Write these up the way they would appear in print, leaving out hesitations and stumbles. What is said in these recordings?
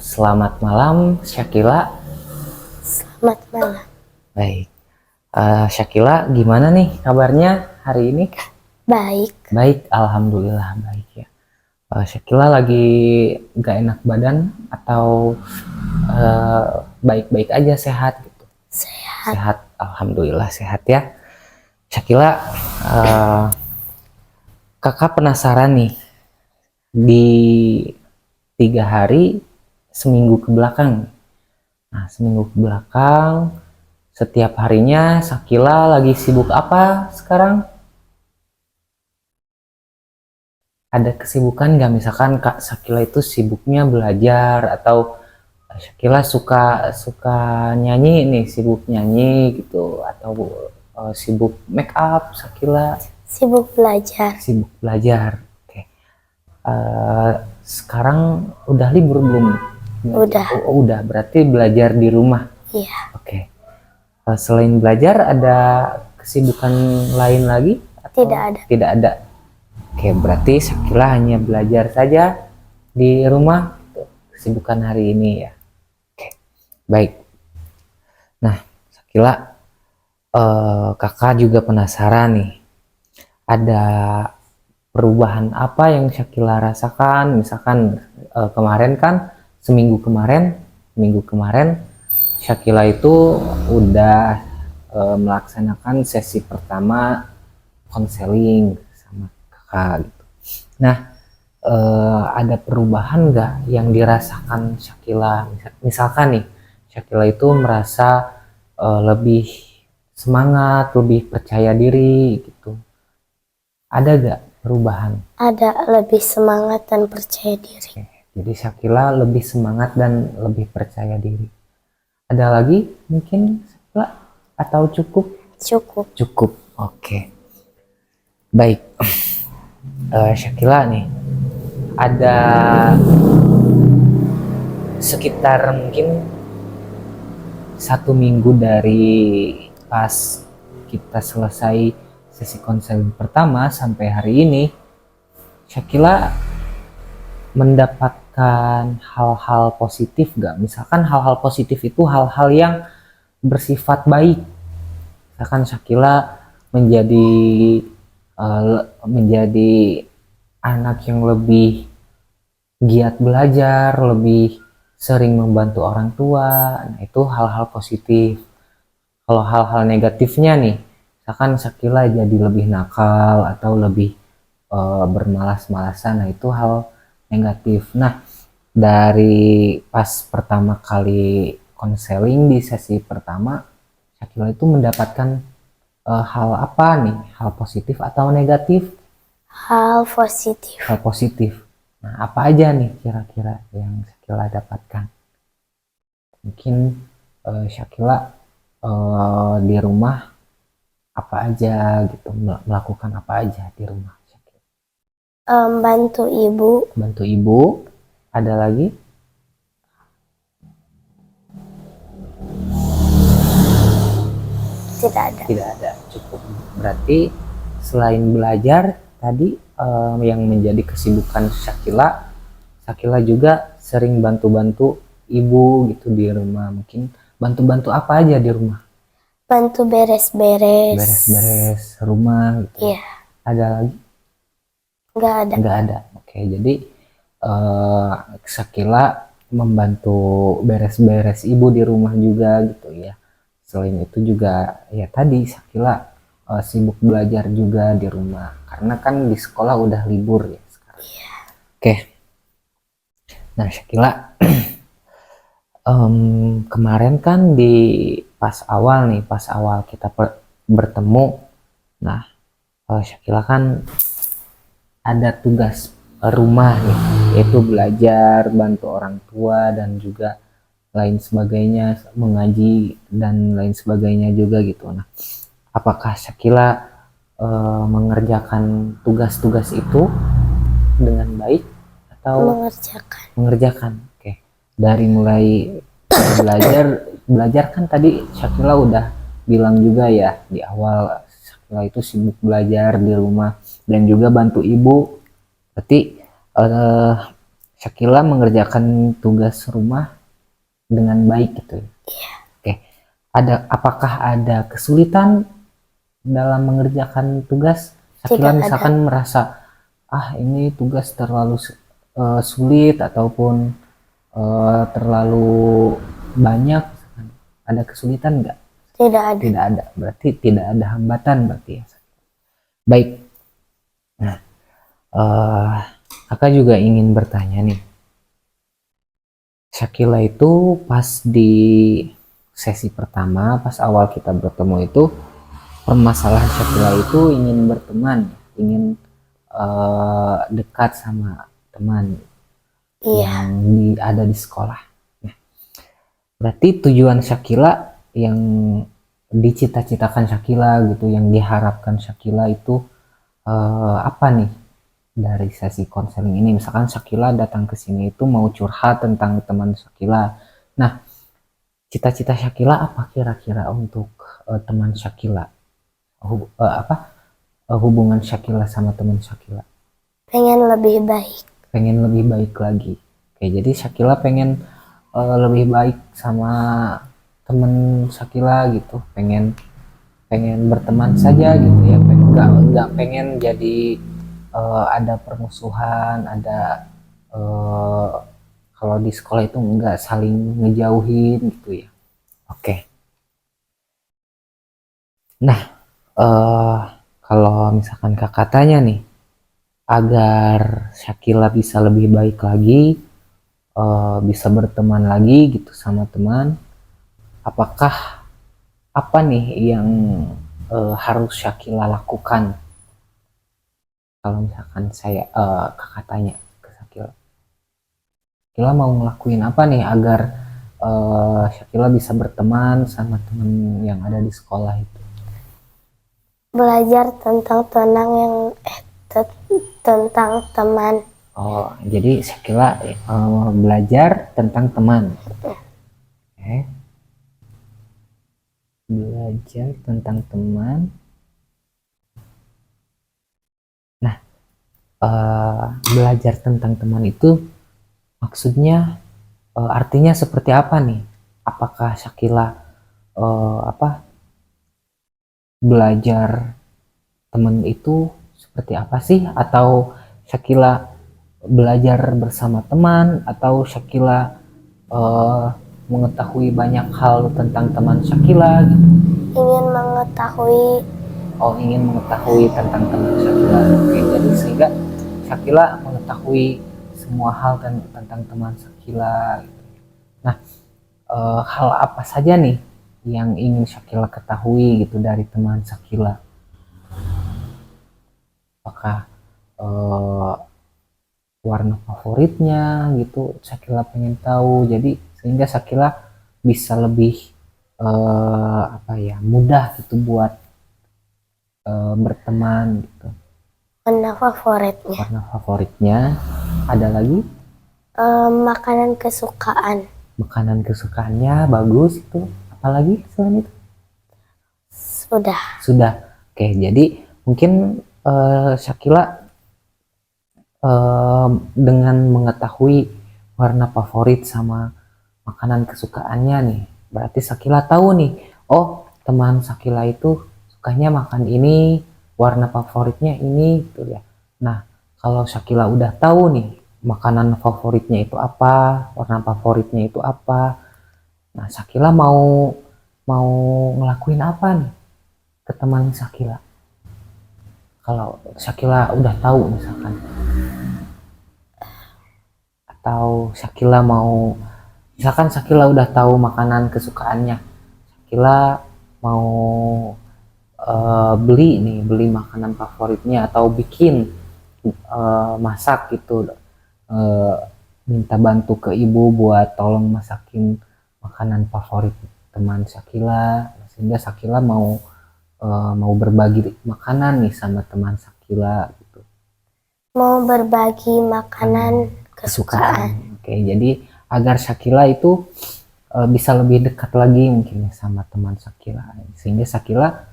Selamat malam, Syakila. Selamat malam. Baik, Syakila, gimana nih kabarnya hari ini? Baik. Baik, alhamdulillah baik ya. Syakila lagi gak enak badan atau baik-baik aja, sehat gitu? Sehat. Sehat, alhamdulillah sehat ya. Syakila, eh, kakak penasaran nih di 3 hari seminggu ke belakang. Nah, seminggu ke belakang, setiap harinya Sakila lagi sibuk apa sekarang? Ada kesibukan nggak? Misalkan Kak Sakila itu sibuknya belajar atau Sakila suka suka nyanyi nih, sibuk nyanyi gitu atau sibuk make up Sakila Sibuk belajar. sibuk belajar. Oke. Eh, Sekarang udah libur belum? Udah. Udah, berarti belajar di rumah. Iya. Oke. Selain belajar ada kesibukan lain lagi atau Tidak ada. tidak ada? Oke, berarti Sakila hanya belajar saja di rumah. Kesibukan hari ini ya. Oke, baik. Nah, Sakila, kakak juga penasaran nih. Ada perubahan apa yang Sakila rasakan? Misalkan kemarin kan, minggu kemarin Sakila itu udah melaksanakan sesi pertama konseling sama kakak gitu. Nah, ada perubahan nggak yang dirasakan Sakila? Misalkan nih, Sakila itu merasa lebih semangat, lebih percaya diri gitu. Ada nggak perubahan? Ada, lebih semangat dan percaya diri. Jadi Sakila lebih semangat dan lebih percaya diri. Ada lagi mungkin Sakila atau cukup? Cukup. Cukup. Oke. Baik. Syakila nih, ada sekitar mungkin 1 minggu dari pas kita selesai sesi konseling pertama sampai hari ini, Syakila mendapatkan hal-hal positif gak? Misalkan hal-hal positif itu hal-hal yang bersifat baik. Misalkan Syakila menjadi menjadi anak yang lebih giat belajar, lebih sering membantu orang tua. Nah, itu hal-hal positif. Kalau hal-hal negatifnya nih, misalkan Sakila jadi lebih nakal atau lebih bermalas-malasan, nah itu hal negatif. Nah, dari pas pertama kali konseling di sesi pertama, Sakila itu mendapatkan hal apa nih? Hal positif atau negatif? Hal positif. Hal positif. Nah, apa aja nih kira-kira yang Syakila dapatkan? Mungkin Syakila di rumah apa aja gitu, melakukan apa aja di rumah Syakila? Bantu ibu. Bantu ibu. Ada lagi? Tidak ada. Tidak ada, cukup. Berarti selain belajar tadi yang menjadi kesibukan Syakila, Syakila juga sering bantu-bantu ibu gitu di rumah. Mungkin bantu-bantu apa aja di rumah? Bantu beres-beres. Beres-beres rumah gitu. Iya. Ada lagi? Nggak ada. Nggak ada. Oke, jadi Syakila membantu beres-beres ibu di rumah juga gitu ya. Selain itu juga ya tadi Syakila sibuk belajar juga di rumah karena kan di sekolah udah libur ya sekarang. Iya. Oke. Nah, Syakila kemarin kan di pas awal kita bertemu. Nah, Syakila kan ada tugas rumah nih, yaitu belajar, bantu orang tua dan juga lain sebagainya, mengaji dan lain sebagainya juga gitu. Nah, apakah Syakila mengerjakan tugas-tugas itu dengan baik atau mengerjakan? Oke. Dari mulai belajar kan tadi Syakila udah bilang juga ya di awal, Syakila itu sibuk belajar di rumah dan juga bantu ibu. Berarti Syakila mengerjakan tugas rumah dengan baik gitu. Oke. Apakah ada kesulitan dalam mengerjakan tugas? Syakila Tidak ada. misalkan merasa ini tugas terlalu sulit ataupun terlalu banyak, ada kesulitan nggak? Tidak ada. Tidak ada, berarti tidak ada hambatan berarti ya. Baik. Nah, kakak juga ingin bertanya nih. Syakila itu pas di sesi pertama, pas awal kita bertemu itu, permasalahan Syakila itu ingin berteman, ingin dekat sama teman Iya. yang ada di sekolah. Nah, berarti tujuan Syakila yang dicita-citakan Syakila gitu, yang diharapkan Syakila itu apa nih dari sesi konseling ini? Misalkan Syakila datang ke sini itu mau curhat tentang teman Syakila. Nah, cita-cita Syakila apa kira-kira untuk teman Syakila? Hubungan Syakila sama teman Syakila? Pengen lebih baik. Pengen lebih baik lagi. Oke, jadi Syakila pengen lebih baik sama teman Syakila gitu. Pengen berteman saja gitu ya. Nggak pengen jadi ada permusuhan, ada kalau di sekolah itu nggak saling ngejauhin gitu ya. Oke. Nah, kalau misalkan kakak tanya nih, agar Syakila bisa lebih baik lagi, bisa berteman lagi gitu sama teman, apakah apa nih yang harus Syakila lakukan? Kalau misalkan kakak tanya ke Syakila, Syakila mau ngelakuin apa nih agar Syakila bisa berteman sama teman yang ada di sekolah itu? Belajar tentang tentang teman. Oh, jadi Syakila belajar tentang teman. Oke. Belajar tentang teman. Nah, belajar tentang teman itu maksudnya artinya seperti apa nih? Apakah Syakila belajar teman itu seperti apa sih? Atau Syakila belajar bersama teman? Atau Syakila mengetahui banyak hal tentang teman Syakila gitu? Ingin mengetahui. Oh, ingin mengetahui tentang teman Syakila. Oke, jadi sehingga Syakila mengetahui semua hal tentang teman Syakila. Nah, hal apa saja nih yang ingin Syakila ketahui gitu dari teman Syakila? Apakah warna favoritnya gitu, Syakila pengen tahu. Jadi sehingga Syakila bisa lebih mudah gitu buat berteman gitu. Warna favoritnya. Warna favoritnya ada lagi? Makanan kesukaan. Makanan kesukaannya bagus itu. Apalagi selain itu? Sudah. Oke, jadi mungkin Syakila dengan mengetahui warna favorit sama makanan kesukaannya nih, berarti Syakila tahu nih, oh teman Syakila itu sukanya makan ini, warna favoritnya ini gitu ya. Nah, kalau Syakila udah tahu nih makanan favoritnya itu apa, warna favoritnya itu apa, nah Syakila mau ngelakuin apa nih ke teman Syakila? Kalau Syakila udah tahu misalkan, atau Syakila mau, misalkan Syakila udah tahu makanan kesukaannya, Syakila mau beli makanan favoritnya atau bikin masak gitu, minta bantu ke ibu buat tolong masakin makanan favorit teman Syakila, sehingga Syakila mau berbagi makanan nih sama teman Syakila gitu. Mau berbagi makanan kesukaan. Oke, jadi agar Syakila itu bisa lebih dekat lagi mungkin sama teman Syakila, sehingga Syakila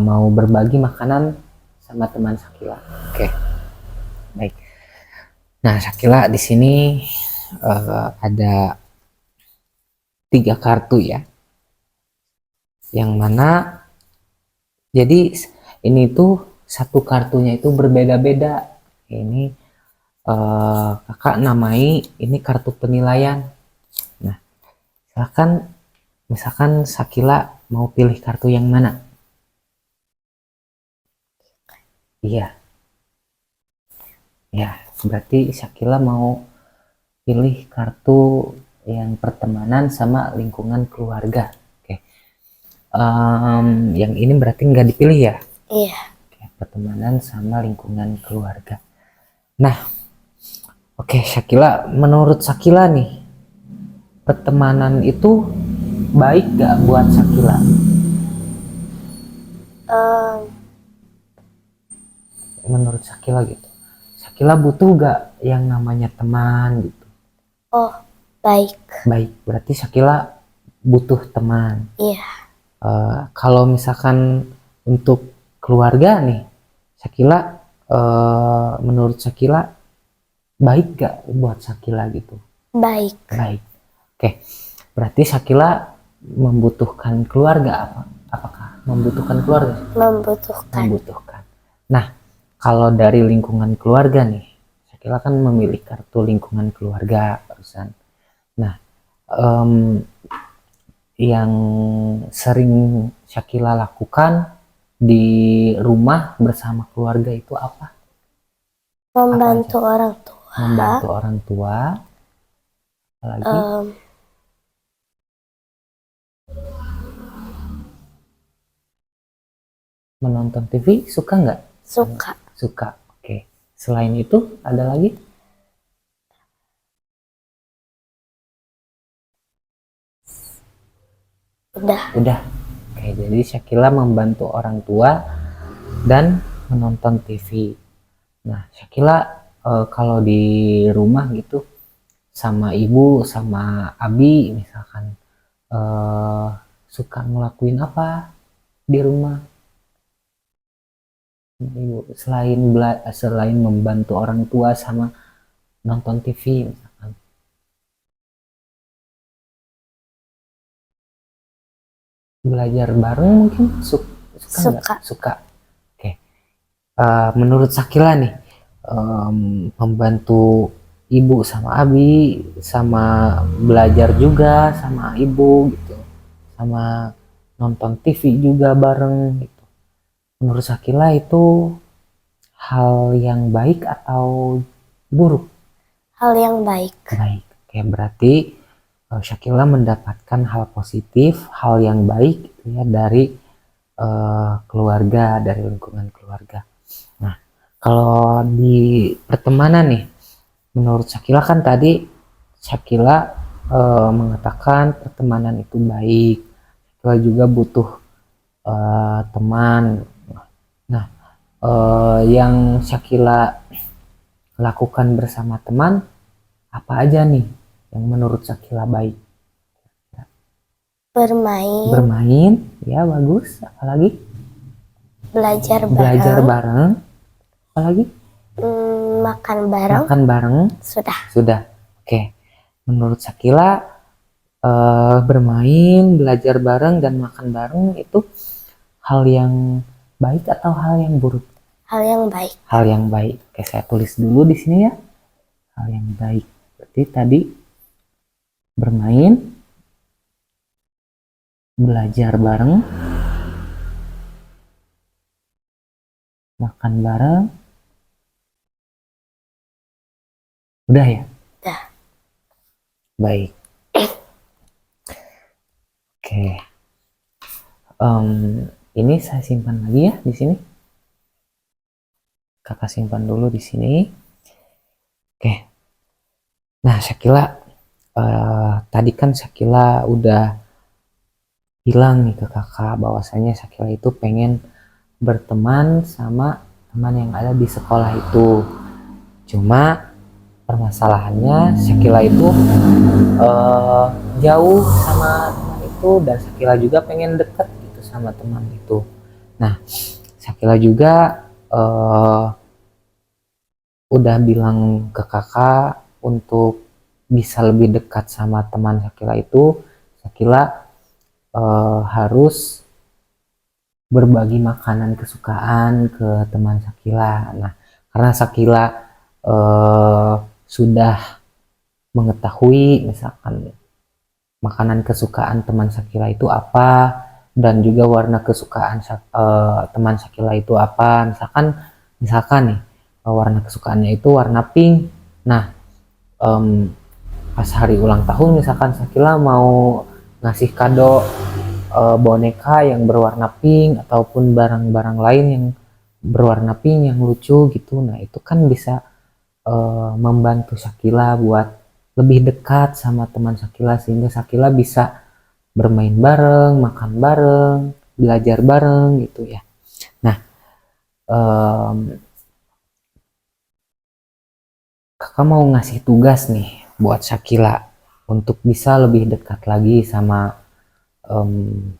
mau berbagi makanan sama teman Syakila. Oke, baik. Nah, Shakila di sini ada 3 kartu ya, yang mana jadi ini tuh satu kartunya itu berbeda-beda. Ini kakak namai ini kartu penilaian. Nah, silakan, misalkan Shakila mau pilih kartu yang mana? Iya, ya, berarti Shakila mau pilih kartu yang pertemanan sama lingkungan keluarga. Oke. Yang ini berarti nggak dipilih ya? Iya. Oke, pertemanan sama lingkungan keluarga. Nah, oke, Shakila, menurut Shakila nih, pertemanan itu baik gak buat Shakila? Em, Menurut Shakila gitu, Shakila butuh gak yang namanya teman gitu? oh, baik. Baik, berarti Shakila butuh teman. Iya. Kalau misalkan untuk keluarga nih, Shakila, menurut Shakila baik gak buat Shakila gitu? Baik. Baik. Oke, berarti Shakila membutuhkan keluarga apa? Apakah membutuhkan keluarga? Membutuhkan. Membutuhkan. Nah, kalau dari lingkungan keluarga nih, Shakila kan memilih kartu lingkungan keluarga barusan. Nah, yang sering Shakila lakukan di rumah bersama keluarga itu apa? Membantu orang tua. Membantu orang tua. Apalagi? Em, Menonton TV suka nggak? suka. Suka. Oke. Selain itu ada lagi? Udah. Oke, jadi Shakila membantu orang tua dan menonton TV. Nah, Shakila kalau di rumah gitu sama ibu sama abi misalkan eh, suka ngelakuin apa di rumah? Ibu selain membantu orang tua sama nonton TV misalkan. Belajar bareng mungkin suka nggak? Suka. Suka. Oke. Menurut Shakila nih, membantu ibu sama abi sama belajar juga sama ibu gitu, sama nonton TV juga bareng gitu, menurut Shakila itu hal yang baik atau buruk? Hal yang baik. Baik. Oke, berarti Shakila mendapatkan hal positif, hal yang baik gitu ya dari keluarga, dari lingkungan keluarga. Nah, kalau di pertemanan nih, menurut Shakila kan tadi Shakila mengatakan pertemanan itu baik. Shakila juga butuh teman. Nah, yang Shakila lakukan bersama teman apa aja nih yang menurut Shakila baik? Bermain. Bermain, ya bagus. Apalagi? Belajar bareng. Belajar bareng. Apalagi? Makan bareng. Makan bareng. Sudah. Oke. Menurut Shakila bermain, belajar bareng dan makan bareng itu hal yang baik atau hal yang buruk? Hal yang baik. Hal yang baik. Oke, saya tulis dulu di sini ya. Hal yang baik. Berarti tadi bermain, belajar bareng, makan bareng. Udah ya? Udah. Baik. Oke. Ini saya simpan lagi ya di sini. Kakak simpan dulu di sini. Oke. Nah, Shakila tadi kan Shakila udah bilang nih ke kakak bahwasanya Shakila itu pengen berteman sama teman yang ada di sekolah itu. Cuma permasalahannya Shakila itu jauh sama teman itu dan Shakila juga pengen deket gitu sama teman itu. Nah, Shakila juga udah bilang ke kakak untuk bisa lebih dekat sama teman Sakila itu, Sakila harus berbagi makanan kesukaan ke teman Sakila. Nah, karena Sakila sudah mengetahui misalkan makanan kesukaan teman Sakila itu apa, dan juga warna kesukaan teman Sakila itu apa. Misalkan nih warna kesukaannya itu warna pink. Nah, pas hari ulang tahun misalkan Sakila mau ngasih kado boneka yang berwarna pink ataupun barang-barang lain yang berwarna pink yang lucu gitu. Nah, itu kan bisa membantu Sakila buat lebih dekat sama teman Sakila, sehingga Sakila bisa bermain bareng, makan bareng, belajar bareng gitu ya. Nah, kakak mau ngasih tugas nih buat Sakila untuk bisa lebih dekat lagi sama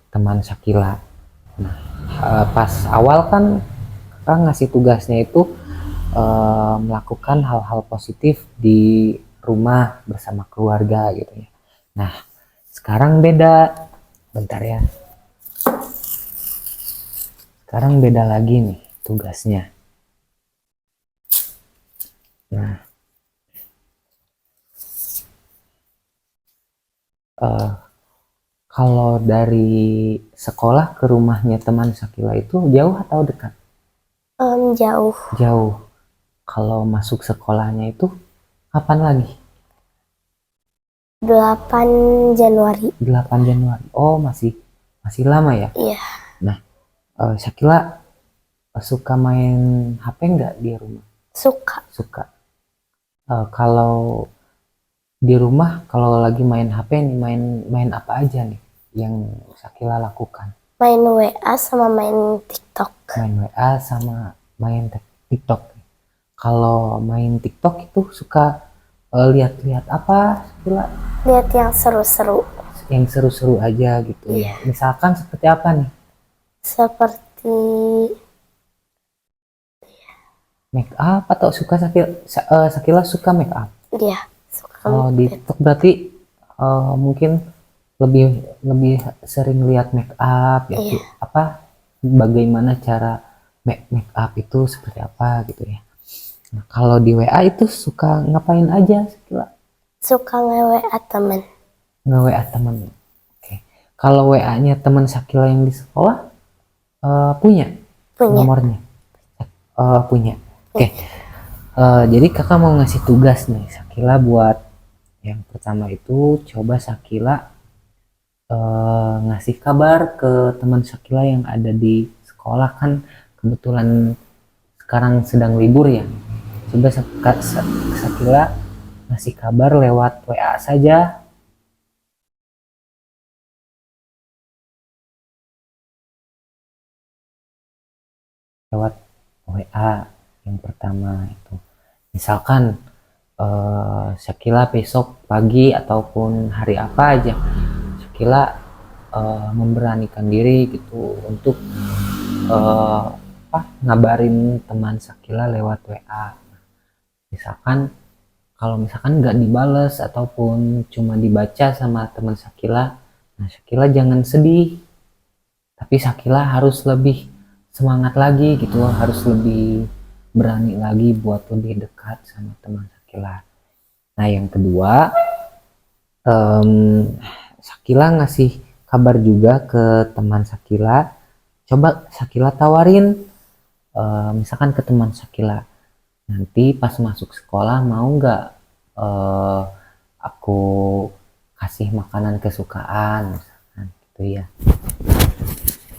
teman Sakila. Nah, pas awal kan kakak ngasih tugasnya itu melakukan hal-hal positif di rumah bersama keluarga gitu ya. Nah, sekarang beda. Bentar ya. Sekarang beda lagi nih tugasnya. Nah, kalau dari sekolah ke rumahnya teman Sakila itu jauh atau dekat? Jauh. Jauh. Kalau masuk sekolahnya itu kapan lagi? 8 Januari. 8 Januari. Oh, masih lama ya? Iya. Nah, Sakila suka main HP nggak di rumah? Suka. Suka. Kalau di rumah, kalau lagi main HP nih, main apa aja nih yang Sakila lakukan? Main WA sama main TikTok. Main WA sama main TikTok. Kalau main TikTok itu suka lihat-lihat apa, Sakila? Lihat yang seru-seru. Yang seru-seru aja gitu ya. Misalkan seperti apa nih? Seperti Make up atau suka Sakila suka make up? dia suka. Kalau di TikTok berarti mungkin lebih lebih sering lihat make up ya. Iya. Apa bagaimana cara make up itu seperti apa gitu ya. Nah, kalau di WA itu suka ngapain aja Sakila? Suka nge-WA temen. Nge-WA teman. Oke. Kalau WA-nya teman Sakila yang di sekolah punya nomornya? Punya. Oke. Jadi kakak mau ngasih tugas nih Sakila buat yang pertama itu coba Sakila ngasih kabar ke teman Sakila yang ada di sekolah, kan kebetulan sekarang sedang libur ya. Coba Sakila ngasih kabar lewat WA saja. Lewat WA yang pertama itu. Misalkan Sakila besok pagi ataupun hari apa aja Sakila memberanikan diri gitu untuk ngabarin teman Sakila lewat WA. Misalkan kalau misalkan nggak dibales ataupun cuma dibaca sama teman Sakila, nah Sakila jangan sedih, tapi Sakila harus lebih semangat lagi gitu, harus lebih berani lagi buat lebih dekat sama teman Sakila. Nah, yang kedua, Sakila ngasih kabar juga ke teman Sakila. Coba Sakila tawarin, misalkan ke teman Sakila, nanti pas masuk sekolah mau nggak aku kasih makanan kesukaan, misalkan gitu ya.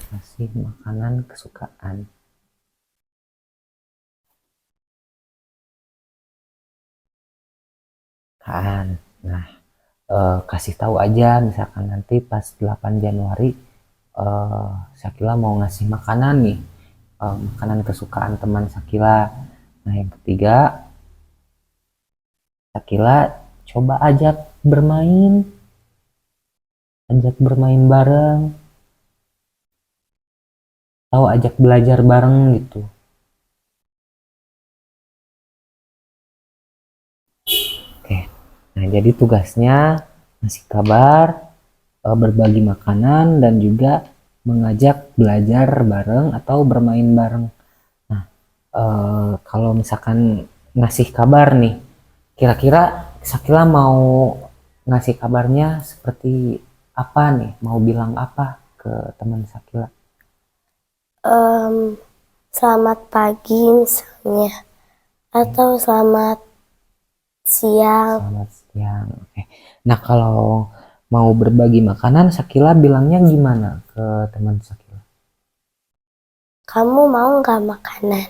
Kasih makanan kesukaan. Kan. Nah, kasih tahu aja misalkan nanti pas 8 Januari Sakila mau ngasih makanan nih, makanan kesukaan teman Sakila. Nah, yang ketiga, Sakila coba ajak bermain bareng, atau ajak belajar bareng gitu. Nah, jadi tugasnya ngasih kabar, berbagi makanan, dan juga mengajak belajar bareng atau bermain bareng. Nah, kalau misalkan ngasih kabar nih, kira-kira Sakila mau ngasih kabarnya seperti apa nih? Mau bilang apa ke teman Sakila? Selamat pagi misalnya. Atau selamat siang. Selamat siang. Oke. Nah, kalau mau berbagi makanan, Sakila bilangnya gimana ke teman Sakila? Kamu mau nggak makanan?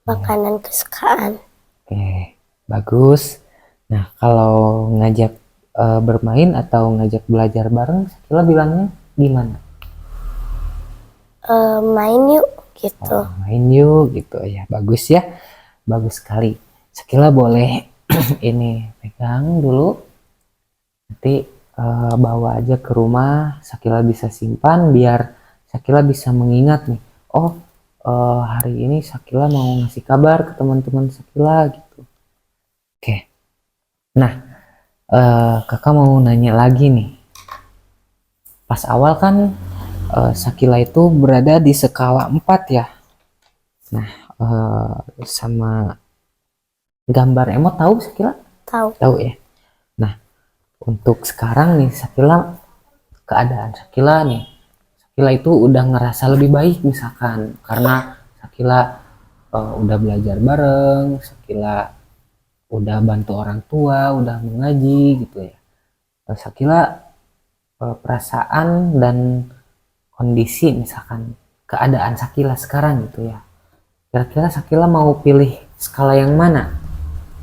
Makanan kesukaan. Oke, bagus. Nah, kalau ngajak bermain atau ngajak belajar bareng, Sakila bilangnya gimana? Main yuk gitu. Main yuk gitu ya. Bagus ya. Bagus sekali. Sakila boleh ini pegang dulu. Nanti bawa aja ke rumah. Sakila bisa simpan biar Sakila bisa mengingat nih. Oh, hari ini Sakila mau ngasih kabar ke teman-teman Sakila gitu. Oke. Nah, kakak mau nanya lagi nih. Pas awal kan Sakila itu berada di skala 4 ya. Nah, sama gambar emot tahu Sakila? Tahu. Tahu ya. Nah, untuk sekarang nih Sakila, keadaan Sakila nih. Sakila itu udah ngerasa lebih baik misalkan karena Sakila udah belajar bareng, Sakila udah bantu orang tua, udah mengaji gitu ya. Sakila perasaan dan kondisi misalkan keadaan Sakila sekarang gitu ya. Kira-kira Sakila mau pilih skala yang mana?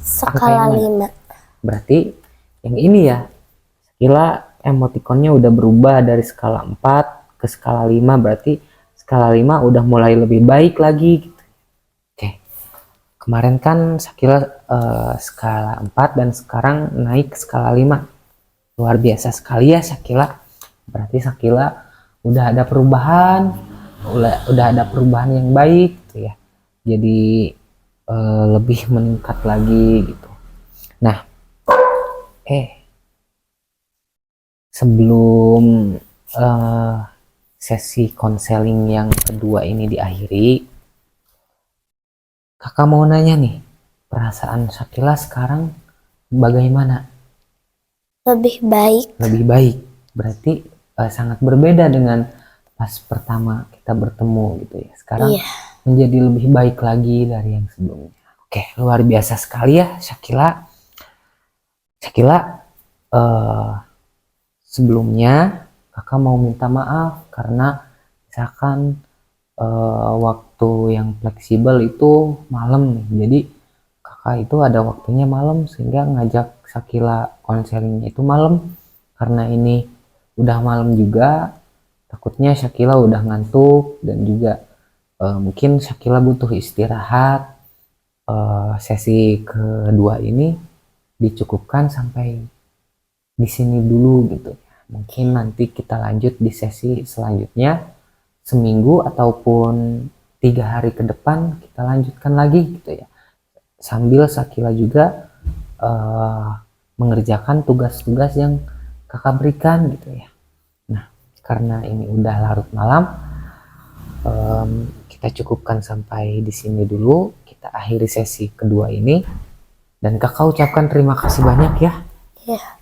Skala 5. Berarti yang ini ya. Sakila emotikonnya udah berubah dari skala 4 ke skala 5, berarti skala 5 udah mulai lebih baik lagi gitu. Oke. Kemarin kan Sakila skala 4 dan sekarang naik ke skala 5. Luar biasa sekali ya Sakila. Berarti Sakila udah ada perubahan, udah ada perubahan yang baik gitu ya. Jadi lebih meningkat lagi gitu. Nah, sebelum sesi konseling yang kedua ini diakhiri, kakak mau nanya nih, perasaan Sakila sekarang bagaimana? Lebih baik. Lebih baik. Berarti sangat berbeda dengan pas pertama kita bertemu gitu ya. Sekarang Iya. menjadi lebih baik lagi dari yang sebelumnya. Oke, luar biasa sekali ya Sakila. Sakila, sebelumnya kakak mau minta maaf karena misalkan waktu yang fleksibel itu malam nih. Jadi kakak itu ada waktunya malam sehingga ngajak Sakila konselingnya itu malam. Karena ini udah malam juga, takutnya Sakila udah ngantuk dan juga mungkin Sakila butuh istirahat. Sesi kedua ini dicukupkan sampai di sini dulu gitu. Mungkin nanti kita lanjut di sesi selanjutnya, seminggu ataupun 3 hari ke depan kita lanjutkan lagi gitu ya. Sambil Sakila juga mengerjakan tugas-tugas yang kakak berikan gitu ya. Nah, karena ini udah larut malam, kita cukupkan sampai di sini dulu. Kita akhiri sesi kedua ini dan kakak ucapkan terima kasih banyak ya. Iya.